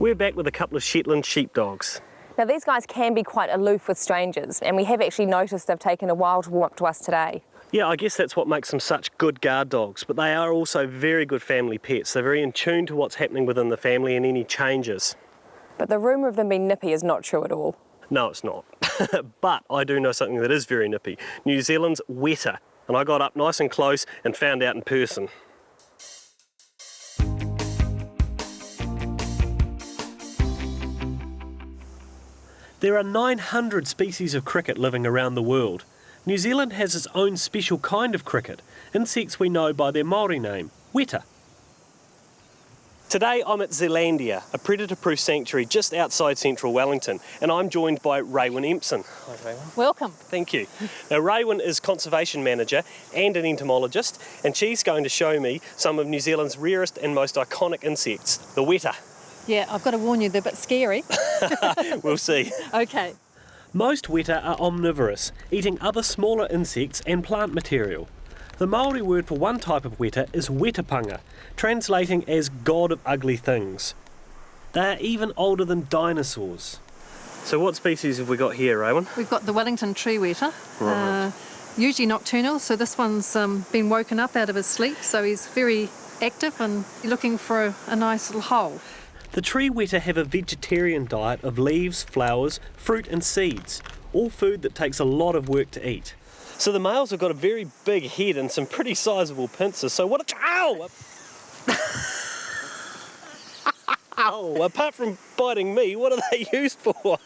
We're back with a couple of Shetland sheepdogs. Now these guys can be quite aloof with strangers, and we have actually noticed they've taken a while to walk up to us today. Yeah, I guess that's what makes them such good guard dogs, but they are also very good family pets. They're very in tune to what's happening within the family and any changes. But the rumour of them being nippy is not true at all. No, it's not. But I do know something that is very nippy. New Zealand's Weta. And I got up nice and close and found out in person. There are 900 species of cricket living around the world. New Zealand has its own special kind of cricket, insects we know by their Māori name, Weta. Today I'm at Zealandia, a predator-proof sanctuary just outside central Wellington, and I'm joined by Raewyn Empson. Hi Raewyn. Welcome. Thank you. Now Raewyn is conservation manager and an entomologist, and she's going to show me some of New Zealand's rarest and most iconic insects, the Weta. Yeah, I've got to warn you, they're a bit scary. We'll see. Okay. Most Weta are omnivorous, eating other smaller insects and plant material. The Māori word for one type of Weta is wetapanga, translating as god of ugly things. They are even older than dinosaurs. So what species have we got here, Raewyn? We've got the Wellington tree weta, Right. usually nocturnal, so this one's been woken up out of his sleep, so he's very active and looking for a nice little hole. The tree weta have a vegetarian diet of leaves, flowers, fruit and seeds, all food that takes a lot of work to eat. So the males have got a very big head and some pretty sizable pincers, so what a... Ow! Ow! Apart from biting me, what are they used for?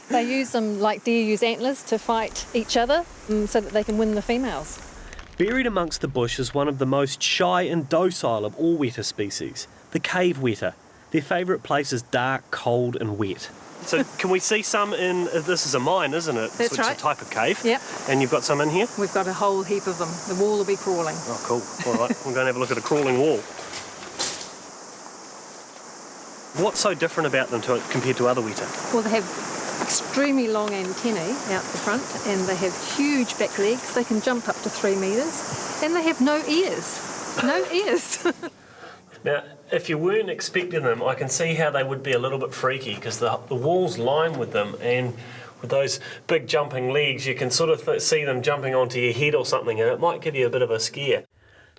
They use them like deer use antlers to fight each other so that they can win the females. Buried amongst the bush is one of the most shy and docile of all weta species, the cave weta. Their favourite place is dark, cold and wet. So can we see some in... This is a mine, isn't it? That's right. It's a type of cave. Yep. And you've got some in here? We've got a whole heap of them. The wall will be crawling. Oh, cool. All right, I'm going to have a look at a crawling wall. What's so different about them compared to other weta? Well, they have extremely long antennae out the front, and they have huge back legs. They can jump up to 3 metres, and they have no ears. No ears. Now, if you weren't expecting them, I can see how they would be a little bit freaky because the wall's lined with them, and with those big jumping legs, you can sort of see them jumping onto your head or something, and it might give you a bit of a scare.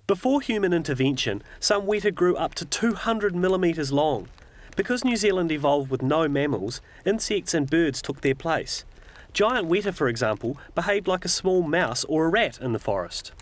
Before human intervention, some weta grew up to 200 millimetres long. Because New Zealand evolved with no mammals, insects and birds took their place. Giant Weta, for example, behaved like a small mouse or a rat in the forest.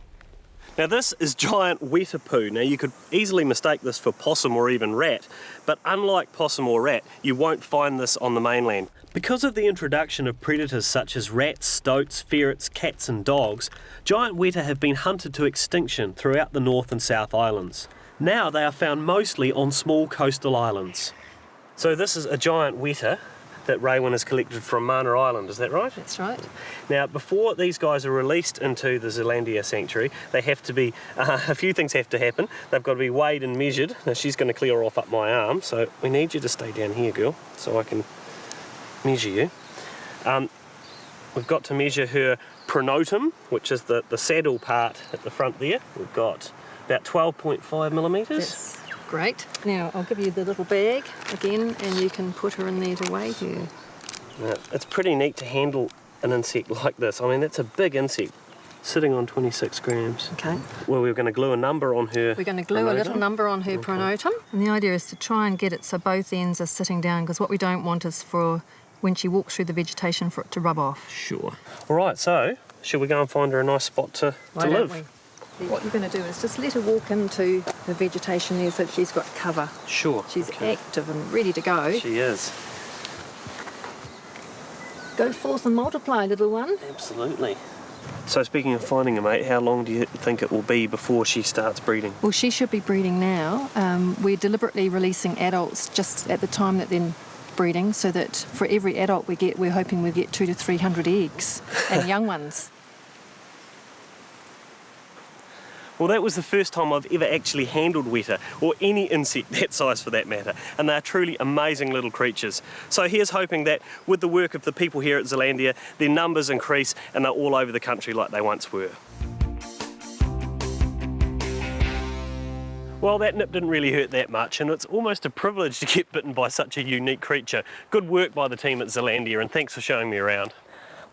Now this is giant weta poo. Now you could easily mistake this for possum or even rat, but unlike possum or rat, you won't find this on the mainland. Because of the introduction of predators such as rats, stoats, ferrets, cats and dogs, giant weta have been hunted to extinction throughout the North and South Islands. Now they are found mostly on small coastal islands. So this is a giant weta that Raewyn has collected from Mana Island, is that right? That's right. Now, before these guys are released into the Zealandia sanctuary, they have to be, a few things have to happen. They've got to be weighed and measured. Now, she's going to clear off up my arm, so we need you to stay down here, girl, so I can measure you. We've got to measure her pronotum, which is the saddle part at the front there. We've got about 12.5 millimetres. That's great. Now I'll give you the little bag again, and you can put her in there to weigh her. Now, it's pretty neat to handle an insect like this. I mean, that's a big insect sitting on 26 grams. Okay. Well, we're going to glue a number on her. We're going to glue a little number on her pronotum. And the idea is to try and get it so both ends are sitting down, because what we don't want is for when she walks through the vegetation for it to rub off. Sure. All right, so should we go and find her a nice spot to live? What you're going to do is just let her walk into the vegetation there so that she's got cover. Sure. She's active and ready to go. She is. Go forth and multiply, little one. Absolutely. So speaking of finding a mate, how long do you think it will be before she starts breeding? Well, she should be breeding now. We're deliberately releasing adults just at the time that they're breeding, so that for every adult we get, we're hoping we get 200 to 300 eggs and young ones. Well, that was the first time I've ever actually handled weta, or any insect that size for that matter, and they're truly amazing little creatures. So here's hoping that with the work of the people here at Zealandia, their numbers increase and they're all over the country like they once were. Well, that nip didn't really hurt that much, and it's almost a privilege to get bitten by such a unique creature. Good work by the team at Zealandia, and thanks for showing me around.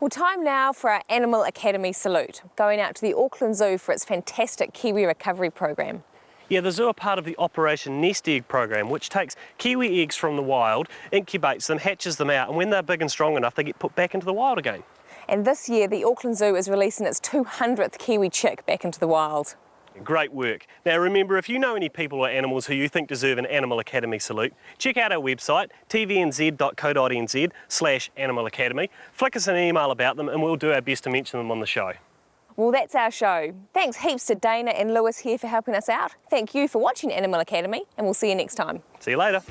Well, time now for our Animal Academy salute, going out to the Auckland Zoo for its fantastic kiwi recovery program. Yeah, the zoo are part of the Operation Nest Egg program, which takes kiwi eggs from the wild, incubates them, hatches them out, and when they're big and strong enough, they get put back into the wild again. And this year, the Auckland Zoo is releasing its 200th kiwi chick back into the wild. Great work. Now remember, if you know any people or animals who you think deserve an Animal Academy salute, check out our website, tvnz.co.nz/Animal Academy. Flick us an email about them and we'll do our best to mention them on the show. Well, that's our show. Thanks heaps to Dana and Lewis here for helping us out. Thank you for watching Animal Academy, and we'll see you next time. See you later.